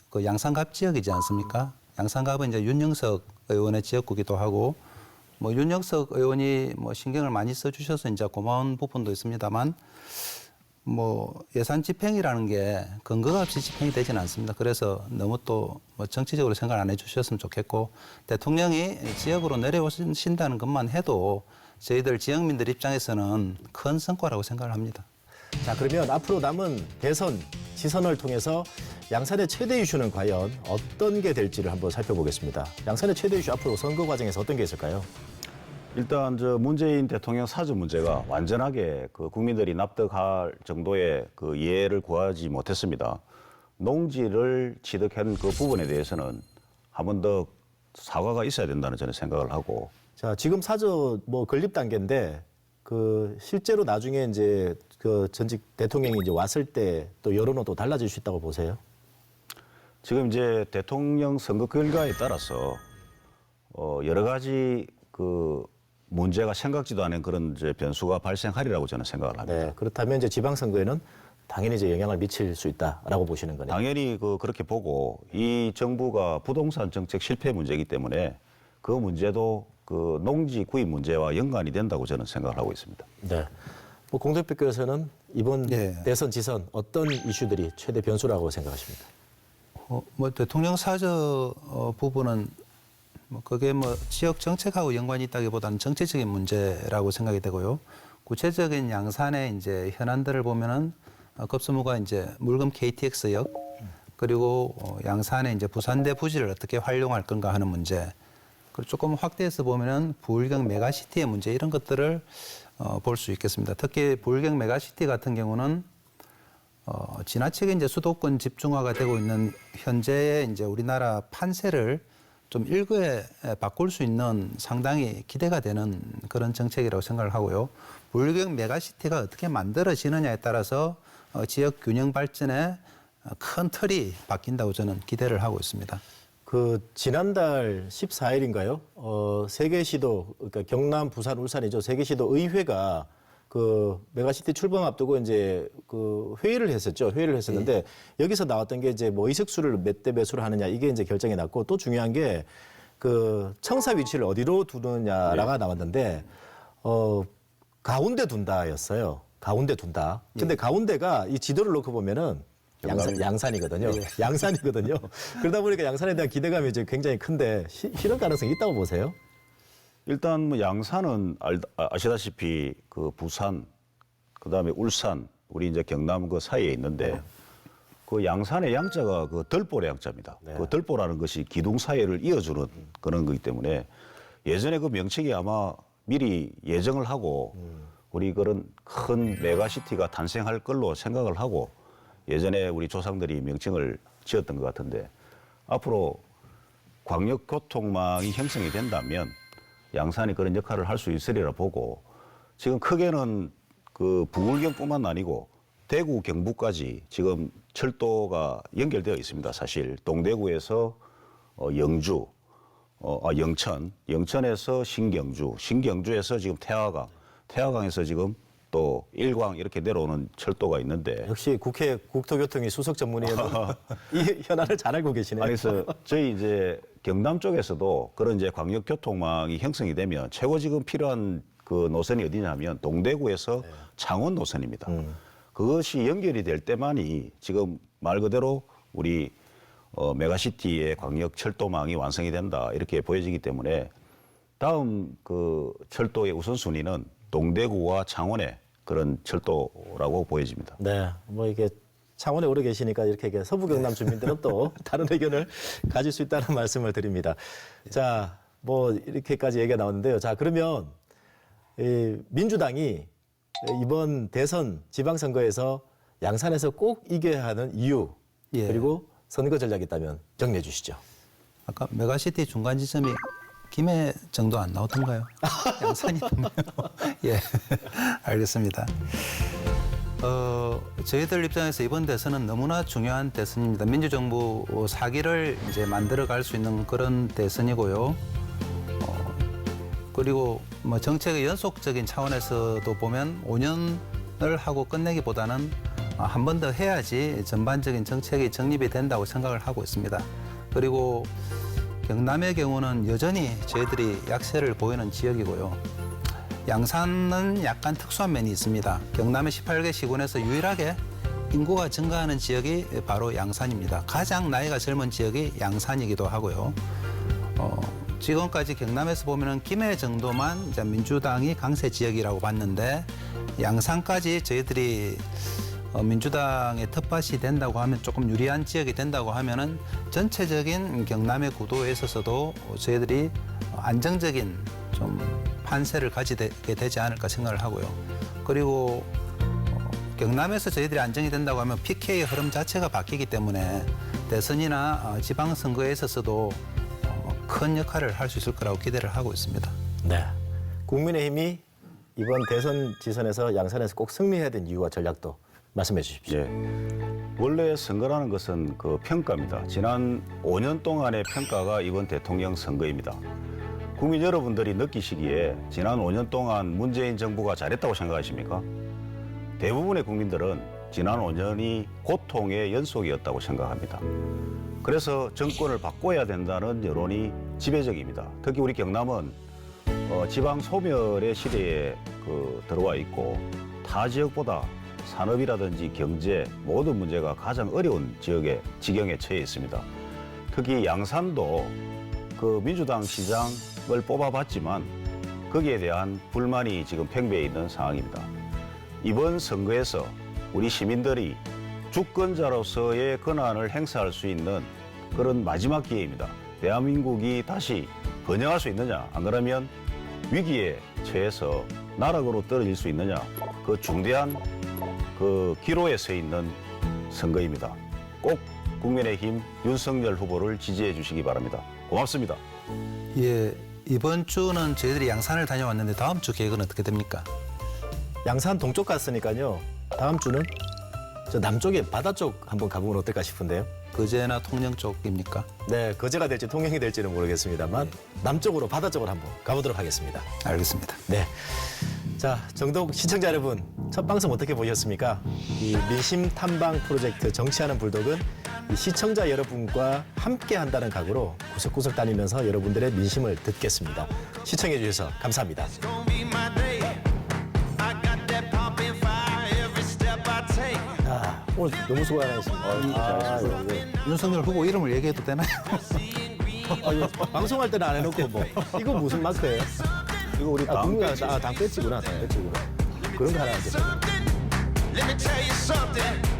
그 양산갑 지역이지 않습니까? 양산갑은 이제 윤영석 의원의 지역구기도 하고 뭐 윤영석 의원이 뭐 신경을 많이 써주셔서 이제 고마운 부분도 있습니다만 뭐 예산 집행이라는 게 근거가 없이 집행이 되지는 않습니다. 그래서 너무 또 뭐 정치적으로 생각 안 해주셨으면 좋겠고 대통령이 지역으로 내려오신다는 것만 해도 저희들 지역민들 입장에서는 큰 성과라고 생각을 합니다. 자, 그러면 앞으로 남은 대선, 지선을 통해서 양산의 최대 이슈는 과연 어떤 게 될지를 한번 살펴보겠습니다. 양산의 최대 이슈 앞으로 선거 과정에서 어떤 게 있을까요? 일단 저 문재인 대통령 사저 문제가 완전하게 그 국민들이 납득할 정도의 그 이해를 구하지 못했습니다. 농지를 취득한 그 부분에 대해서는 한 번 더 사과가 있어야 된다는 저는 생각을 하고. 자, 지금 사저 뭐 건립 단계인데 그 실제로 나중에 이제 그 전직 대통령이 이제 왔을 때 또 여론은 또 달라질 수 있다고 보세요? 지금 이제 대통령 선거 결과에 따라서 여러 가지 그 문제가 생각지도 않은 그런 이제 변수가 발생하리라고 저는 생각을 합니다. 네, 그렇다면 이제 지방선거에는 당연히 이제 영향을 미칠 수 있다라고 보시는 거네요. 당연히 그렇게 보고 이 정부가 부동산 정책 실패 문제이기 때문에 그 문제도 그 농지 구입 문제와 연관이 된다고 저는 생각을 하고 있습니다. 네. 뭐 공 대표께서는 이번 대선 지선 어떤 이슈들이 최대 변수라고 생각하십니까? 뭐 대통령 사저 부분은 뭐 그게 뭐 지역 정책하고 연관이 있다기보다는 정치적인 문제라고 생각이 되고요. 구체적인 양산의 이제 현안들을 보면은 급수무가 이제 물금 KTX역 그리고 양산의 이제 부산대 부지를 어떻게 활용할 건가 하는 문제. 그리고 조금 확대해서 보면은 부울경 메가시티의 문제 이런 것들을 볼 수 있겠습니다. 특히 부울경 메가시티 같은 경우는 지나치게 이제 수도권 집중화가 되고 있는 현재의 이제 우리나라 판세를 좀 일거에 바꿀 수 있는 상당히 기대가 되는 그런 정책이라고 생각을 하고요. 부울경 메가시티가 어떻게 만들어지느냐에 따라서 지역 균형 발전에 큰 틀이 바뀐다고 저는 기대를 하고 있습니다. 그 지난달 14일인가요? 세 개 시도 그러니까 경남, 부산, 울산이죠. 세 개 시도 의회가 그 메가시티 출범 앞두고 이제 그 회의를 했었죠. 회의를 했었는데 여기서 나왔던 게 이제 뭐 의석수를 몇 대 몇으로 하느냐 이게 이제 결정이 났고 또 중요한 게 그 청사 위치를 어디로 두느냐가 나왔는데 가운데 둔다였어요. 가운데 둔다. 근데 가운데가 이 지도를 놓고 보면은 양산이거든요. 양산이거든요. 그러다 보니까 양산에 대한 기대감이 이제 굉장히 큰데 실현 가능성이 있다고 보세요? 일단 뭐 양산은 아시다시피 그 부산, 그다음에 울산, 우리 이제 경남 그 사이에 있는데 그 양산의 양자가 그 덜보의 양자입니다. 그 덜보라는 것이 기둥 사이를 이어주는 그런 거기 때문에 예전에 그 명칭이 아마 미리 예정을 하고 우리 그런 큰 메가시티가 탄생할 걸로 생각을 하고 예전에 우리 조상들이 명칭을 지었던 것 같은데 앞으로 광역교통망이 형성이 된다면 양산이 그런 역할을 할 수 있으리라 보고 지금 크게는 그 부울경뿐만 아니고 대구 경북까지 지금 철도가 연결되어 있습니다. 사실 동대구에서 영주, 영천에서 신경주, 신경주에서 지금 태화강에서 지금 또 일광 이렇게 내려오는 철도가 있는데 역시 국회 국토교통위 수석 전문의는 이 현안을 잘 알고 계시네요. 그래서 저희 이제 경남 쪽에서도 그런 이제 광역교통망이 형성이 되면 최고 지금 필요한 그 노선이 어디냐면 동대구에서 창원 노선입니다. 그것이 연결이 될 때만이 지금 말 그대로 우리 메가시티의 광역철도망이 완성이 된다 이렇게 보여지기 때문에 다음 그 철도의 우선순위는 동대구와 창원의 그런 철도라고 보여집니다. 네, 뭐 이게 창원에 오래 계시니까 이렇게 서부 경남 주민들은 또 다른 의견을 가질 수 있다는 말씀을 드립니다. 자, 뭐 이렇게까지 얘기가 나왔는데요. 자, 그러면 이 민주당이 이번 대선 지방선거에서 양산에서 꼭 이겨야 하는 이유 그리고 선거 전략이 있다면 정리해 주시죠. 아까 메가시티 중간 지점이 김해 정도 안 나오던가요? 양산이군요. 예, 알겠습니다. 저희들 입장에서 이번 대선은 너무나 중요한 대선입니다. 민주정부 사기를 이제 만들어갈 수 있는 그런 대선이고요. 그리고 뭐 정책의 연속적인 차원에서도 보면 5년을 하고 끝내기보다는 한 번 더 해야지 전반적인 정책이 정립이 된다고 생각을 하고 있습니다. 그리고 경남의 경우는 여전히 저희들이 약세를 보이는 지역이고요. 양산은 약간 특수한 면이 있습니다. 경남의 18개 시군에서 유일하게 인구가 증가하는 지역이 바로 양산입니다. 가장 나이가 젊은 지역이 양산이기도 하고요. 지금까지 경남에서 보면은 김해 정도만 이제 민주당이 강세 지역이라고 봤는데 양산까지 저희들이 민주당의 텃밭이 된다고 하면 조금 유리한 지역이 된다고 하면은 전체적인 경남의 구도에 있어서도 저희들이 안정적인 좀 판세를 가지게 되지 않을까 생각을 하고요. 그리고 경남에서 저희들이 안정이 된다고 하면 PK의 흐름 자체가 바뀌기 때문에 대선이나 지방선거에 있어서도 큰 역할을 할 수 있을 거라고 기대를 하고 있습니다. 네. 국민의힘이 이번 대선 지선에서 양산에서 꼭 승리해야 되는 이유와 전략도 말씀해 주십시오. 원래 선거라는 것은 그 평가입니다. 지난 5년 동안의 평가가 이번 대통령 선거입니다. 국민 여러분들이 느끼시기에 지난 5년 동안 문재인 정부가 잘했다고 생각하십니까? 대부분의 국민들은 지난 5년이 고통의 연속이었다고 생각합니다. 그래서 정권을 바꿔야 된다는 여론이 지배적입니다. 특히 우리 경남은 지방 소멸의 시대에 들어와 있고 타 지역보다 산업이라든지 경제 모든 문제가 가장 어려운 지경에 처해 있습니다. 특히 양산도 그 민주당 시장을 뽑아봤지만 거기에 대한 불만이 지금 팽배해 있는 상황입니다. 이번 선거에서 우리 시민들이 주권자로서의 권한을 행사할 수 있는 그런 마지막 기회입니다. 대한민국이 다시 번영할 수 있느냐, 안 그러면 위기에 처해서 나락으로 떨어질 수 있느냐, 그 중대한 그 기로에 서 있는 선거입니다. 꼭 국민의힘 윤석열 후보를 지지해 주시기 바랍니다. 고맙습니다. 예, 이번 주는 저희들이 양산을 다녀왔는데 다음 주 계획은 어떻게 됩니까? 양산 동쪽 갔으니까요. 다음 주는 저 남쪽에 바다 쪽 한번 가보면 어떨까 싶은데요. 거제나 통영 쪽입니까? 네, 거제가 될지 통영이 될지는 모르겠습니다만 남쪽으로 바다 쪽으로 한번 가보도록 하겠습니다. 알겠습니다. 네. 자, 정독 시청자 여러분, 첫 방송 어떻게 보셨습니까? 이 민심 탐방 프로젝트 정치하는 불독은 이 시청자 여러분과 함께 한다는 각오로 구석구석 다니면서 여러분들의 민심을 듣겠습니다. 시청해 주셔서 감사합니다. I got that pop in fire every step I take. 자, 오늘 너무 수고 많으셨습니다. 윤석열 후보 이름을 얘기해도 되나요? 이거 방송할 때는 안 해놓고 뭐 이거 무슨 마크예요? 이거 우리 당 배지. 당 배지구나. 당 배지구나. 그런 거 하나 하겠습니다. Let me tell you something.